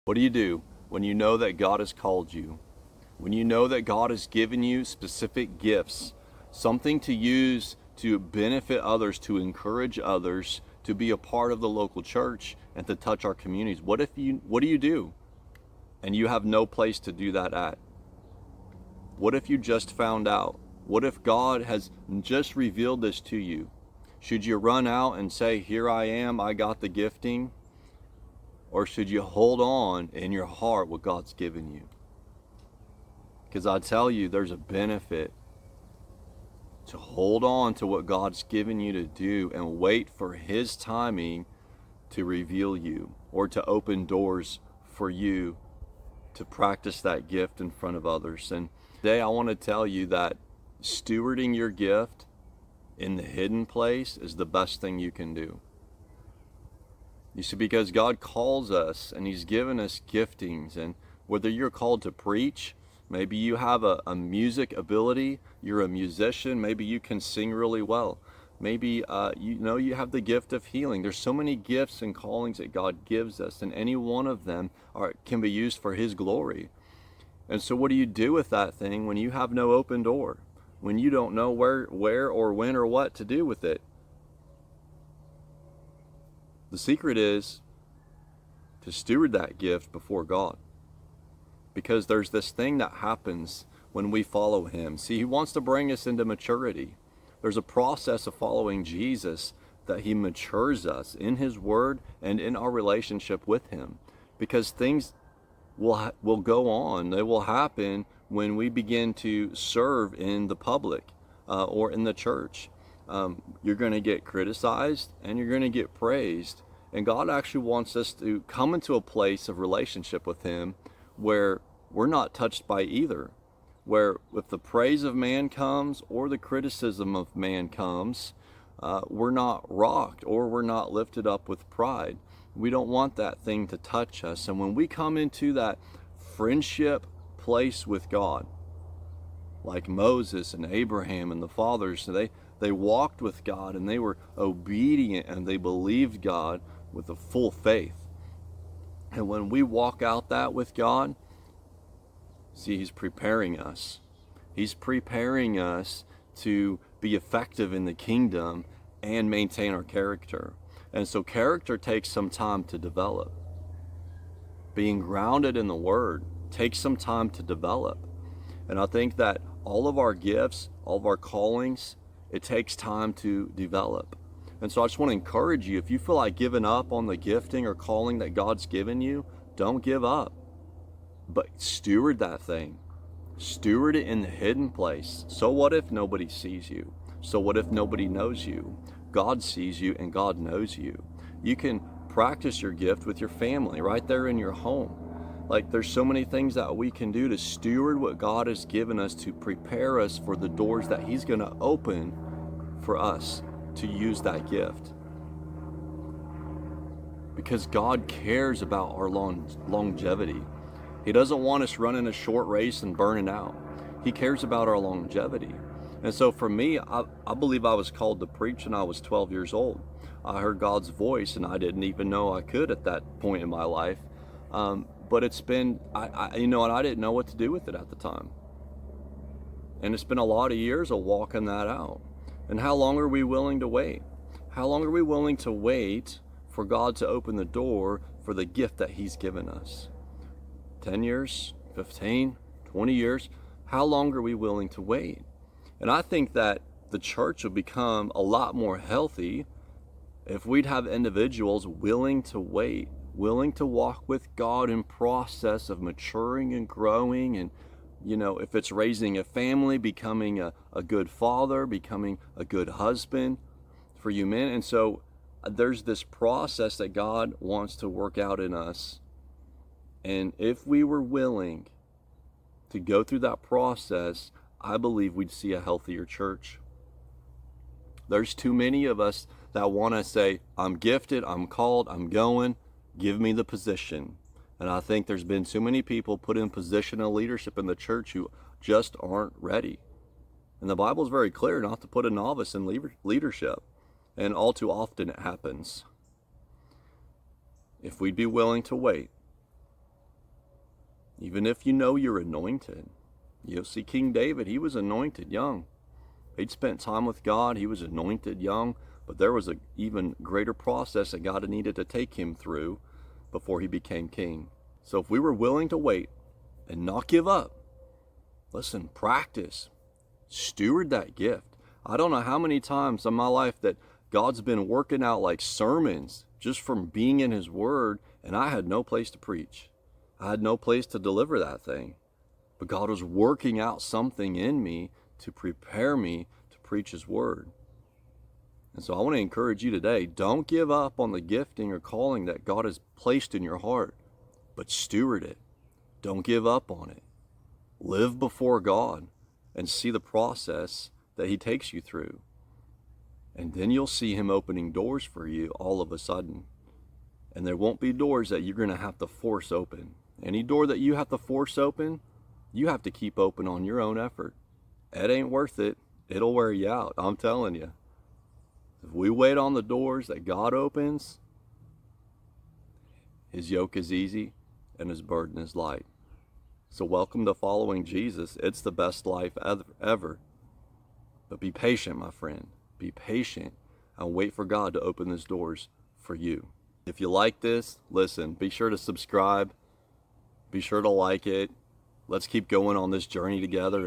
What do you do when you know that God has called you? When you know that God has given you specific gifts, something to use to benefit others, to encourage others, to be a part of the local church and to touch our communities. What do you do? And you have no place to do that at? What if you just found out? What if God has just revealed this to you? Should you run out and say, here I am, I got the gifting? Or should you hold on in your heart what God's given you? Because I tell you, there's a benefit to hold on to what God's given you to do and wait for His timing to reveal you or to open doors for you to practice that gift in front of others. And today I want to tell you that stewarding your gift in the hidden place is the best thing you can do. You see, because God calls us and He's given us giftings, and whether you're called to preach, maybe you have a music ability, you're a musician, maybe you can sing really well. Maybe you have the gift of healing. There's so many gifts and callings that God gives us, and any one of them can be used for His glory. And so what do you do with that thing when you have no open door? When you don't know where or when or what to do with it? The secret is to steward that gift before God. Because there's this thing that happens when we follow Him. See, He wants to bring us into maturity. There's a process of following Jesus that He matures us in His Word and in our relationship with Him. Because things will go on. They will happen when we begin to serve in the public or in the church. You're going to get criticized and you're going to get praised. And God actually wants us to come into a place of relationship with Him where we're not touched by either. Where if the praise of man comes or the criticism of man comes, we're not rocked or we're not lifted up with pride. We don't want that thing to touch us. And when we come into that friendship place with God, like Moses and Abraham and the fathers, they walked with God and they were obedient and they believed God with a full faith. And when we walk out that with God, see, He's preparing us. He's preparing us to be effective in the kingdom and maintain our character. And so character takes some time to develop. Being grounded in the Word takes some time to develop. And I think that all of our gifts, all of our callings, it takes time to develop. And so I just want to encourage you, if you feel like giving up on the gifting or calling that God's given you, don't give up. But steward that thing. Steward it in the hidden place. So what if nobody sees you? So what if nobody knows you? God sees you and God knows you. You can practice your gift with your family right there in your home. Like, there's so many things that we can do to steward what God has given us to prepare us for the doors that He's going to open for us to use that gift. Because God cares about our longevity. He doesn't want us running a short race and burning out. He cares about our longevity. And so for me, I believe I was called to preach when I was 12 years old. I heard God's voice and I didn't even know I could at that point in my life. But it's been, and I didn't know what to do with it at the time. And it's been a lot of years of walking that out. And how long are we willing to wait? How long are we willing to wait for God to open the door for the gift that He's given us? 10 years, 15, 20 years? How long are we willing to wait? And I think that the church will become a lot more healthy if we'd have individuals willing to wait, willing to walk with God in process of maturing and growing. And, if it's raising a family, becoming a good father, becoming a good husband for you men. And so there's this process that God wants to work out in us. And if we were willing to go through that process, I believe we'd see a healthier church. There's too many of us that want to say, I'm gifted, I'm called, I'm going, give me the position. And I think there's been too many people put in position of leadership in the church who just aren't ready. And the Bible is very clear not to put a novice in leadership. And all too often it happens. If we'd be willing to wait, Even if you know you're anointed. You'll see King David, he was anointed young. He'd spent time with God. He was anointed young, but there was an even greater process that God needed to take him through before he became king. So if we were willing to wait and not give up, listen, practice, steward that gift. I don't know how many times in my life that God's been working out like sermons just from being in his word, and I had no place to preach. I had no place to deliver that thing. But God was working out something in me to prepare me to preach his word. And so I want to encourage you today, don't give up on the gifting or calling that God has placed in your heart, but steward it. Don't give up on it. Live before God and see the process that he takes you through. And then you'll see him opening doors for you all of a sudden. And there won't be doors that you're going to have to force open. Any door that you have to force open, you have to keep open on your own effort. It ain't worth it. It'll wear you out, I'm telling you. If we wait on the doors that God opens, his yoke is easy and his burden is light. So welcome to following Jesus. It's the best life ever. But be patient, my friend. Be patient and wait for God to open those doors for you. If you like this, listen, be sure to subscribe. Be sure to like it. Let's keep going on this journey together.